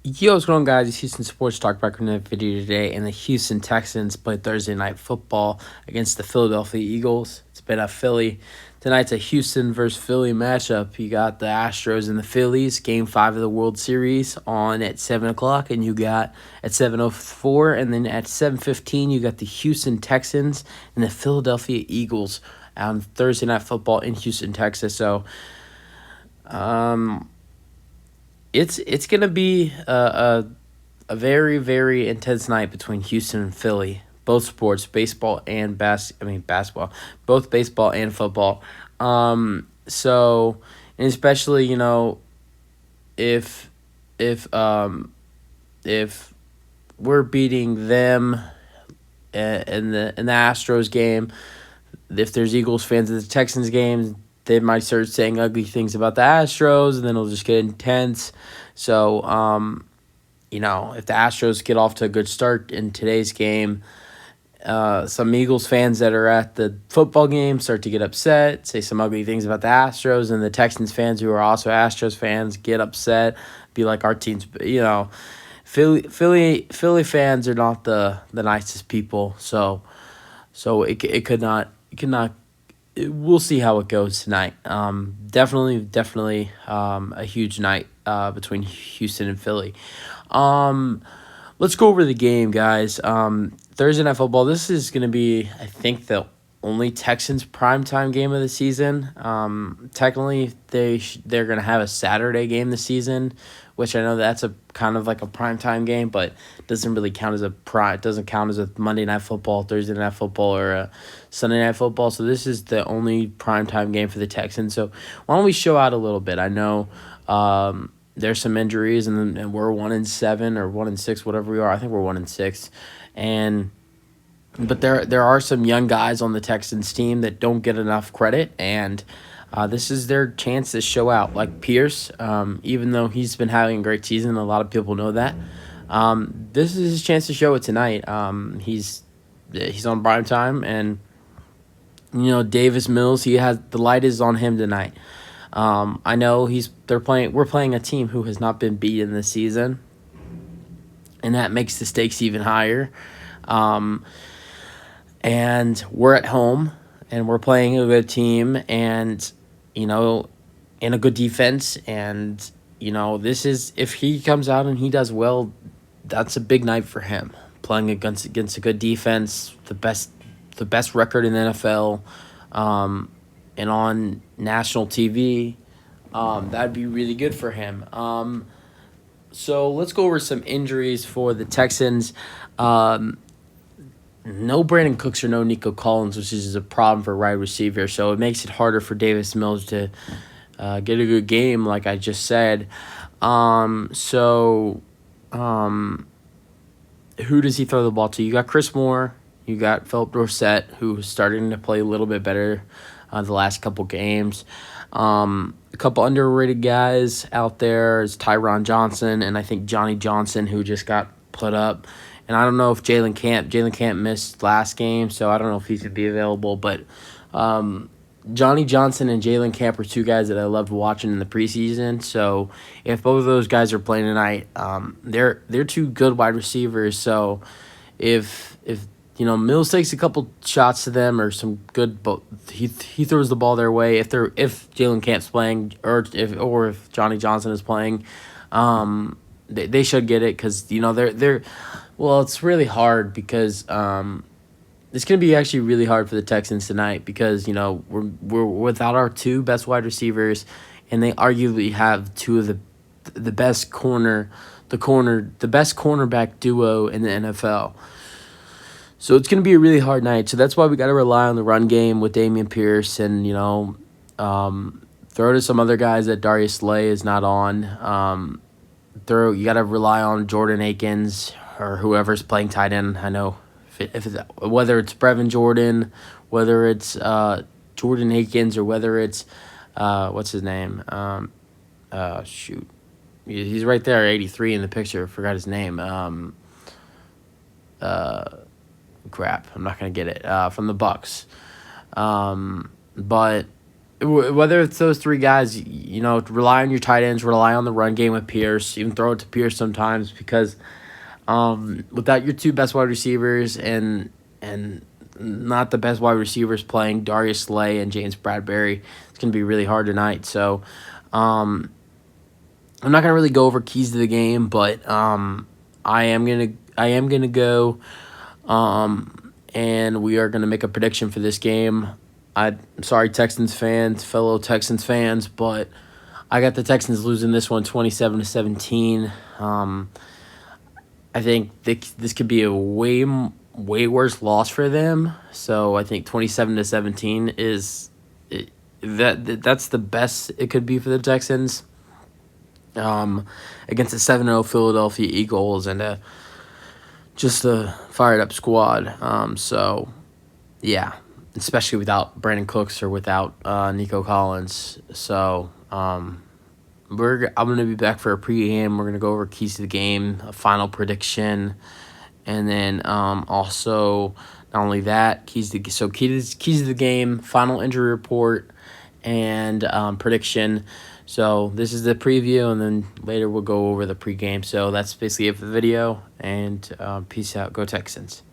Yo, what's going on, guys? It's Houston Sports Talk back with another video today, and the Houston Texans play Thursday Night Football against the Philadelphia Eagles. It's been a Philly. Tonight's a Houston versus Philly matchup. You got the Astros and the Phillies, Game 5 of the World Series on at 7 o'clock, and you got at 7:04, and then at 7:15, you got the Houston Texans and the Philadelphia Eagles on Thursday Night Football in Houston, Texas. So, um, it's gonna be a very very intense night between Houston and Philly. Both sports, baseball and basketball, both baseball and football. So and especially if if if we're beating them in the Astros game, if there's Eagles fans at the Texans game, they might start saying ugly things about the Astros, and then it'll just get intense. So, if the Astros get off to a good start in today's game, some Eagles fans that are at the football game start to get upset, say some ugly things about the Astros, and the Texans fans who are also Astros fans get upset, be like, our team's, Philly fans are not the nicest people. So it could not. We'll see how it goes tonight. Definitely, a huge night between Houston and Philly. Um, let's go over the game, guys. Thursday Night Football. This is going to be, I think, the only Texans primetime game of the season. Technically, they're going to have a Saturday game this season, which I know that's a kind of like a primetime game, but doesn't really count as it doesn't count as a Monday Night Football, Thursday Night Football, or a Sunday Night Football. So this is the only primetime game for the Texans. So why don't we show out a little bit? I know there's some injuries, and we're 1-7 or 1-6, whatever we are. I think we're 1-6, and but there are some young guys on the Texans team that don't get enough credit, and this is their chance to show out. Like Pierce, even though he's been having a great season, a lot of people know that. This is his chance to show it tonight. He's on prime time, and Davis Mills. He has the light is on him tonight. I know we're playing a team who has not been beaten this season, and that makes the stakes even higher. And we're at home, and we're playing a good team, and in a good defense, and this is, if he comes out and he does well, that's a big night for him. Playing against a good defense, the best record in the NFL, and on national TV, that'd be really good for him. So let's go over some injuries for the Texans. No Brandon Cooks or no Nico Collins, which is a problem for wide receiver. So it makes it harder for Davis Mills to get a good game, like I just said. So who does he throw the ball to? You got Chris Moore. You got Philip Dorsett, who's starting to play a little bit better the last couple games. A couple underrated guys out there is Tyron Johnson and I think Johnny Johnson, who just got put up. And I don't know if Jalen Camp missed last game, so I don't know if he could be available. But Johnny Johnson and Jalen Camp are two guys that I loved watching in the preseason. So if both of those guys are playing tonight, they're two good wide receivers. So if Mills takes a couple shots to them, or some good, he throws the ball their way. If Jalen Camp's playing, or if Johnny Johnson is playing, they should get it, because they're well, it's really hard because it's going to be actually really hard for the Texans tonight, because we're without our two best wide receivers, and they arguably have two of the best the best cornerback duo in the NFL. So it's going to be a really hard night. So that's why we got to rely on the run game with Dameon Pierce, and throw to some other guys that Darius Slay is not on. You got to rely on Jordan Akins or whoever's playing tight end. I know if it's, whether it's Brevin Jordan, whether it's Jordan Akins, or whether it's what's his name? Shoot, he's right there, 83 in the picture. Forgot his name. Crap, I'm not gonna get it. From the Bucks. But whether it's those three guys, rely on your tight ends, rely on the run game with Pierce, even throw it to Pierce sometimes because without your two best wide receivers and not the best wide receivers playing Darius Slay and James Bradbury, it's going to be really hard tonight. So I'm not going to really go over keys to the game, but I am gonna go and we are gonna make a prediction for this game. I'm sorry, fellow Texans fans, but I got the Texans losing this one 27-17. I think this could be a way worse loss for them. So I think 27-17 that's the best it could be for the Texans. Against a 7-0 Philadelphia Eagles and just a fired up squad. So yeah, especially without Brandon Cooks or without Nico Collins. So I'm gonna be back for a pregame. We're gonna go over keys to the game, a final prediction, and then also not only that, keys to the game, final injury report, and prediction. So this is the preview, and then later we'll go over the pregame. So that's basically it for the video, and peace out. Go Texans.